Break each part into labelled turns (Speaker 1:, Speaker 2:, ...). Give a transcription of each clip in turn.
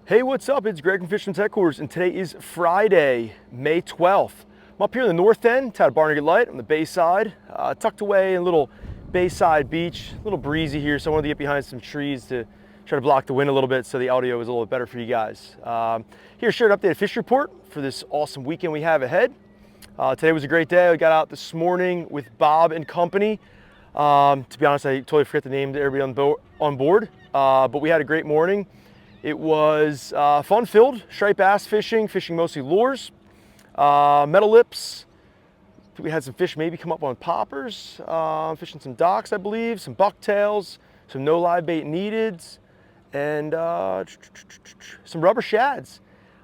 Speaker 1: Hey, what's up? It's Greg from Fishing Headquarters, and today is Friday, May 12th. I'm up here in the north end, out of Barnegat Light on the bay side, tucked away in a little bayside beach. A little breezy here, so I wanted to get behind some trees to try to block the wind a little bit so the audio is a little bit better for you guys. Here, share an updated fish report for this awesome weekend we have ahead. Today was a great day. I got out this morning with Bob and company. To be honest, I totally forget the name of everybody on board, but we had a great morning. It was fun-filled, striped bass fishing mostly lures, metal lips. We had some fish maybe come up on poppers, fishing some docks, I believe, some bucktails, some no live bait needed, and some rubber shads.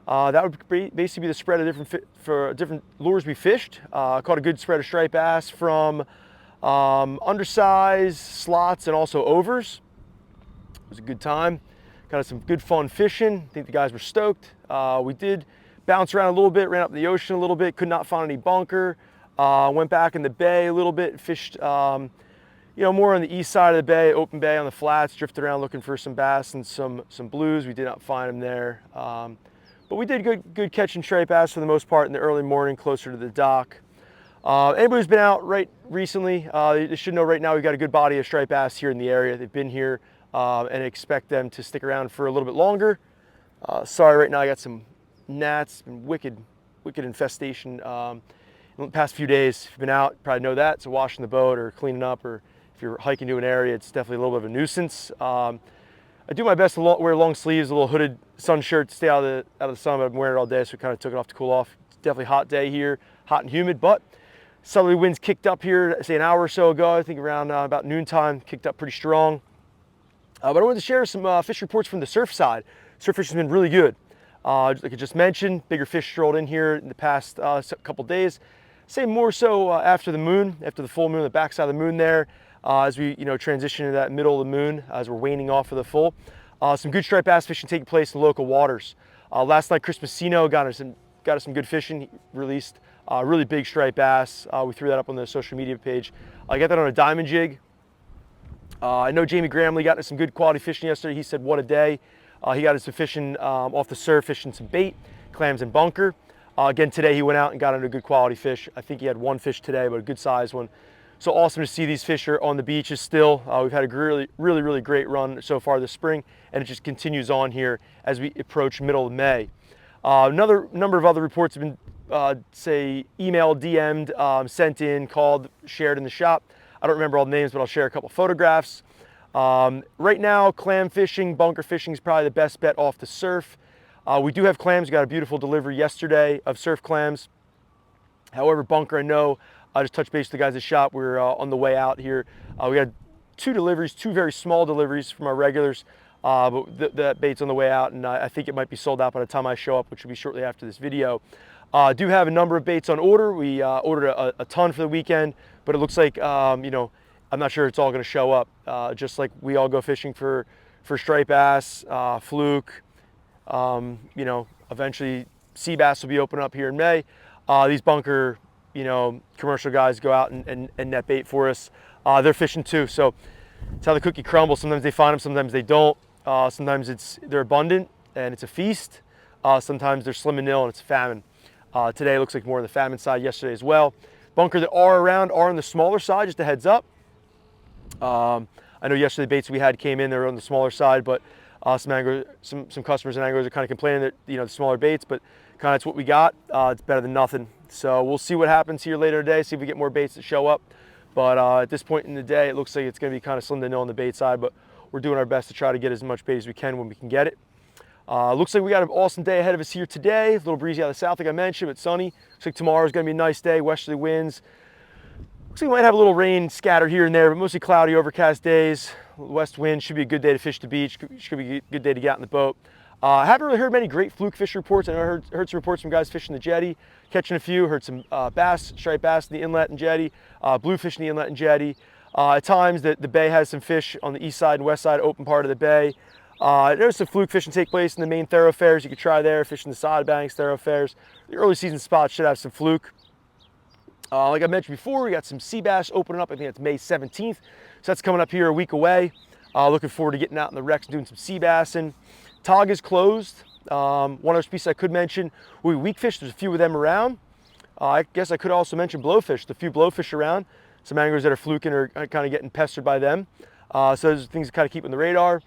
Speaker 1: That would basically be the spread of different lures we fished. Caught a good spread of striped bass from undersized, slots, and also overs. It was a good time. Got some good fun fishing. I think the guys were stoked. We did bounce around a little bit, ran up in the ocean a little bit, could not find any bunker. Went back in the bay a little bit, fished more on the east side of the bay, open bay on the flats, drifted around looking for some bass and some blues. We did not find them there. But we did good catching striped bass for the most part in the early morning, closer to the dock. Anybody who's been out recently, they should know right now we've got a good body of striped bass here in the area. They've been here. And expect them to stick around for a little bit longer. Sorry, right now I got some gnats and wicked infestation in the past few days. If you've been out, you probably know that. So washing the boat or cleaning up, or if you're hiking to an area, it's definitely a little bit of a nuisance. I do my best to wear long sleeves, a little hooded sun shirt to stay out of the sun, but I've been wearing it all day, so I kind of took it off to cool off. It's definitely a hot day here, hot and humid, but southerly winds kicked up here, say an hour or so ago, I think around about noontime, kicked up pretty strong. But I wanted to share some fish reports from the surf side. Surf fishing has been really good. Like I just mentioned, bigger fish strolled in here in the past couple days. Say more so after the full moon, the backside of the moon there, as we transition to that middle of the moon, as we're waning off of the full. Some good striped bass fishing taking place in the local waters. Last night, Chris Messino got us some good fishing. He released really big striped bass. We threw that up on the social media page. I got that on a diamond jig. I know Jamie Gramley got into some good quality fishing yesterday. He said, what a day. He got into some fishing off the surf, fishing some bait, clams and bunker. Again, today he went out and got into good quality fish. I think he had one fish today, but a good size one. So awesome to see these fish are on the beaches still. We've had a really great run so far this spring, and it just continues on here as we approach middle of May. Another number of other reports have been, emailed, DM'd, sent in, called, shared in the shop. I don't remember all the names, but I'll share a couple photographs. Right now, clam fishing, bunker fishing is probably the best bet off the surf. We do have clams. We got a beautiful delivery yesterday of surf clams. However, bunker, I know, I just touched base with the guys at the shop. We're on the way out here. We had two very small deliveries from our regulars, but that bait's on the way out, and I think it might be sold out by the time I show up, which will be shortly after this video. Do have a number of baits on order. We ordered a ton for the weekend, but it looks like, I'm not sure it's all going to show up. Just like we all go fishing for striped bass, fluke, eventually sea bass will be opening up here in May. These bunker, commercial guys go out and net bait for us. They're fishing too, so it's how the cookie crumbles. Sometimes they find them, sometimes they don't. Sometimes they're abundant and it's a feast. Sometimes they're slim and nil and it's a famine. Today it looks like more on the famine side, yesterday as well. Bunker that are around are on the smaller side, just a heads up. I know yesterday the baits we had came in, they were on the smaller side, but some customers and anglers are kind of complaining that, the smaller baits, but kind of that's what we got. It's better than nothing. So we'll see what happens here later today, see if we get more baits that show up. But at this point in the day, it looks like it's going to be kind of slim to nil on the bait side, but we're doing our best to try to get as much bait as we can when we can get it. Looks like we got an awesome day ahead of us here today. A little breezy out of the south, like I mentioned, but sunny. Looks like tomorrow's going to be a nice day, westerly winds. Looks like we might have a little rain scattered here and there, but mostly cloudy, overcast days. West wind should be a good day to fish the beach. Should be a good day to get out in the boat. I haven't really heard many great fluke fish reports. I know I heard some reports from guys fishing the jetty, catching a few. Heard some bass, striped bass in the inlet and jetty, bluefish in the inlet and jetty. At times, the bay has some fish on the east side and west side, open part of the bay. There's some fluke fishing take place in the main thoroughfares. You could try there, fishing the side banks, thoroughfares. The early season spots should have some fluke. Like I mentioned before, we got some sea bass opening up. I think it's May 17th. So that's coming up here a week away. Looking forward to getting out in the wrecks and doing some sea bassing. Tog is closed. One other species I could mention would be weak fish. There's a few of them around. I guess I could also mention blowfish. There's a few blowfish around. Some anglers that are fluking or kind of getting pestered by them. So those are things to kind of keep on the radar.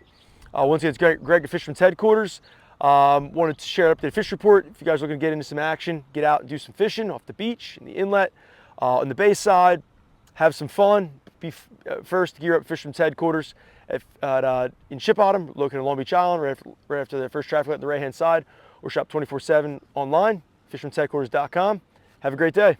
Speaker 1: Once again, it's Greg at Fisherman's Headquarters. Wanted to share an updated fish report. If you guys are looking to get into some action, get out and do some fishing off the beach, in the inlet, on the bay side, have some fun. Be first, gear up Fisherman's Headquarters in Ship Bottom, located in Long Beach Island, right after the first traffic light on the right-hand side, or shop 24/7 online, fishermansheadquarters.com. Have a great day.